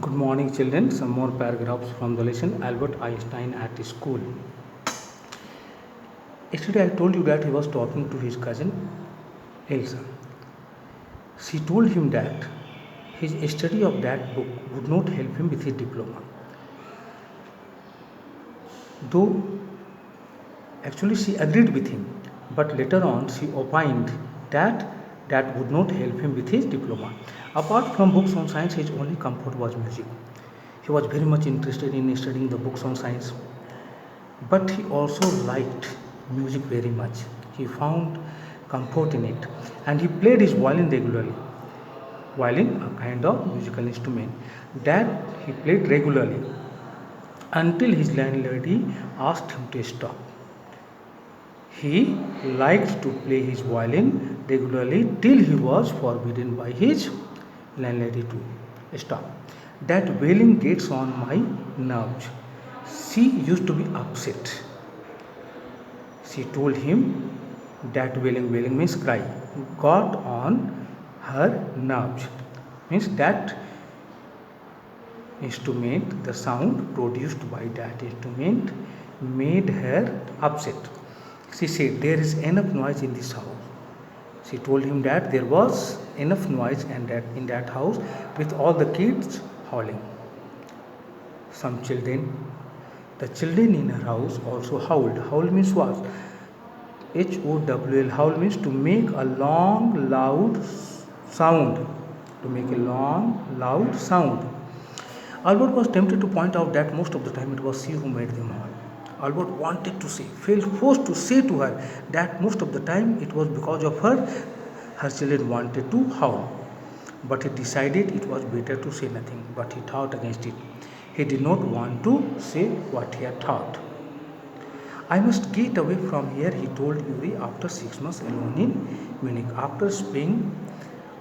Good morning, children. Some more paragraphs from the lesson Albert Einstein at school. Yesterday, I told you that he was talking to his cousin Elsa. She told him that his study of that book would not help him with his diploma. Though actually she agreed with him, but later on she opined that that would not help him with his diploma. Apart from books on science, his only comfort was music. He was very much interested in studying the books on science, but he also liked music very much. He found comfort in it, and he played his violin regularly. Violin, a kind of musical instrument that he played regularly until his landlady asked him to stop. He liked to play his violin regularly till he was forbidden by his landlady to stop. That wailing gets on my nerves. She used to be upset. She told him that wailing means cry, got on her nerves. Means that instrument, the sound produced by that instrument made her upset. She said, "There is enough noise in this house." She told him that there was enough noise and that in that house with all the kids howling. Some children, the children in her house also howled. Howl means what? HOWL. Howl means to make a long, loud sound. To make a long, loud sound. Albert was tempted to point out that most of the time it was she who made them howl. Albert wanted to say, felt forced to say to her that most of the time it was because of her children wanted to howl. But he decided it was better to say nothing, but he thought against it. He did not want to say what he had thought. "I must get away from here," he told Yuri after 6 months alone in Munich. After spending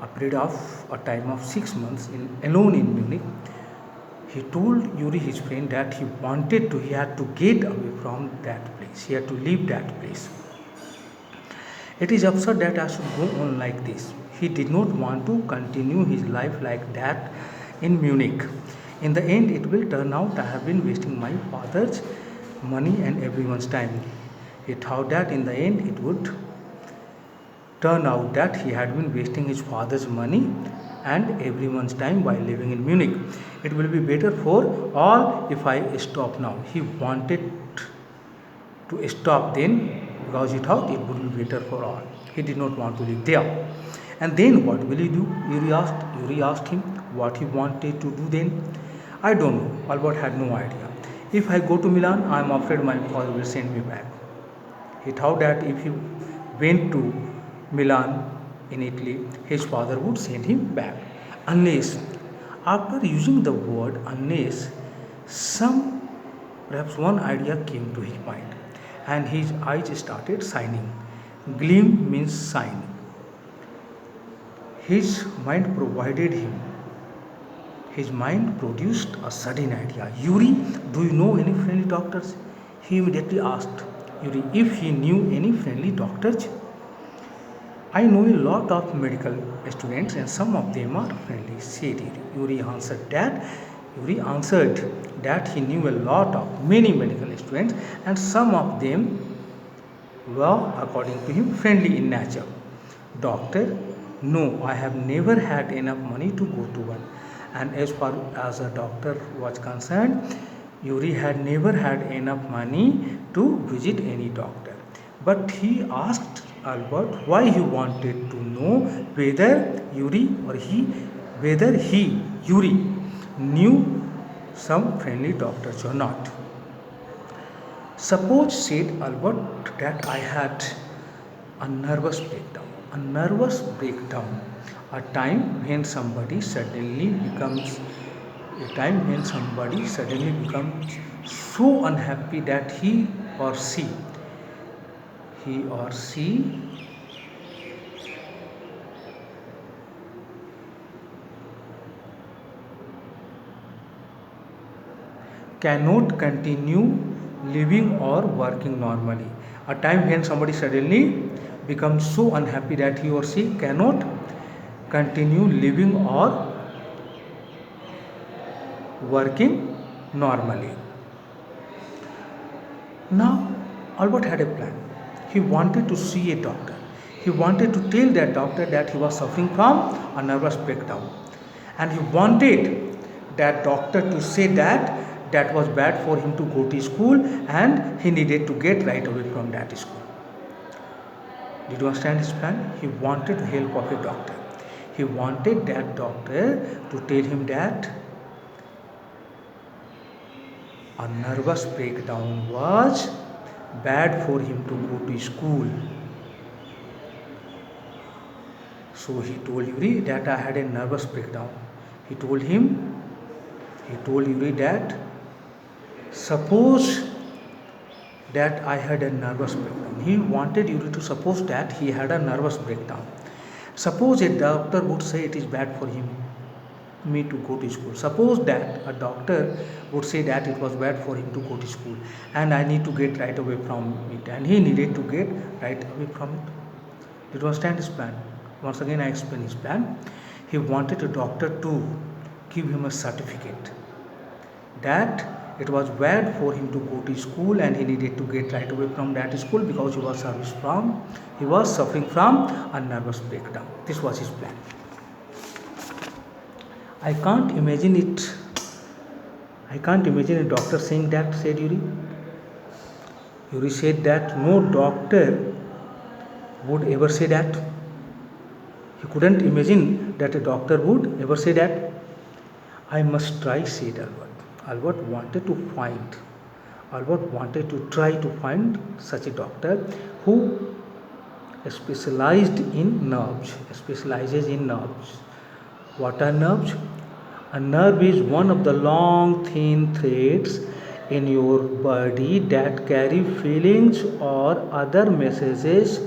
a period of a time of 6 months alone in Munich, he told Yuri, his friend, that he had to get away from that place. He had to leave that place. "It is absurd that I should go on like this." He did not want to continue his life like that in Munich. "In the end, it will turn out I have been wasting my father's money and everyone's time." He thought that in the end it would turn out that he had been wasting his father's money and everyone's time by living in Munich. "It will be better for all if I stop now." He wanted to stop then because he thought it would be better for all. He did not want to live there. "And then what will he do?" Yuri asked him what he wanted to do then. "I don't know." Albert had no idea. "If I go to Milan, I am afraid my father will send me back." He thought that if he went to Milan in Italy, his father would send him back. Unless, after using the word unless, perhaps one idea came to his mind and his eyes started shining. Gleam means shine. His mind produced a sudden idea. "Yuri, do you know any friendly doctors?" He immediately asked Yuri if he knew any friendly doctors. "I know a lot of medical students and some of them are friendly," said Yuri. Yuri answered that he knew a lot of many medical students and some of them were, according to him, friendly in nature. "Doctor? No, I have never had enough money to go to one." And as far as a doctor was concerned, Yuri had never had enough money to visit any doctor. But he asked Albert why he wanted to know whether Yuri, knew some friendly doctors or not. "Suppose," said Albert, "that I had a nervous breakdown." A nervous breakdown, a time when somebody suddenly becomes so unhappy that he or she cannot continue living or working normally. A time when somebody suddenly becomes so unhappy that he or she cannot continue living or working normally. Now, Albert had a plan. He wanted to see a doctor. He wanted to tell that doctor that he was suffering from a nervous breakdown. And he wanted that doctor to say that that was bad for him to go to school and he needed to get right away from that school. Did you understand his plan? He wanted the help of a doctor. He wanted that doctor to tell him that a nervous breakdown was bad for him to go to school. So he told Yuri that I had a nervous breakdown. He told Yuri that suppose that I had a nervous breakdown. He wanted Yuri to suppose that he had a nervous breakdown. Suppose a doctor would say it is bad for me to go to school. Suppose that a doctor would say that it was bad for him to go to school and I need to get right away from it, and he needed to get right away from it. Did you understand his plan? Once again I explain his plan. He wanted a doctor to give him a certificate that it was bad for him to go to school and he needed to get right away from that school because he was suffering from a nervous breakdown. This was his plan. I can't imagine a doctor saying that, said Yuri. Yuri said that no doctor would ever say that. He couldn't imagine that a doctor would ever say that. I must try, said Albert. Albert wanted to try to find such a doctor who specializes in nerves. What are nerves? A nerve is one of the long thin threads in your body that carry feelings or other messages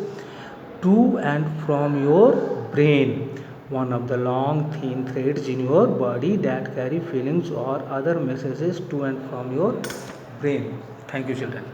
to and from your brain. One of the long thin threads in your body that carry feelings or other messages to and from your brain. Thank you, children.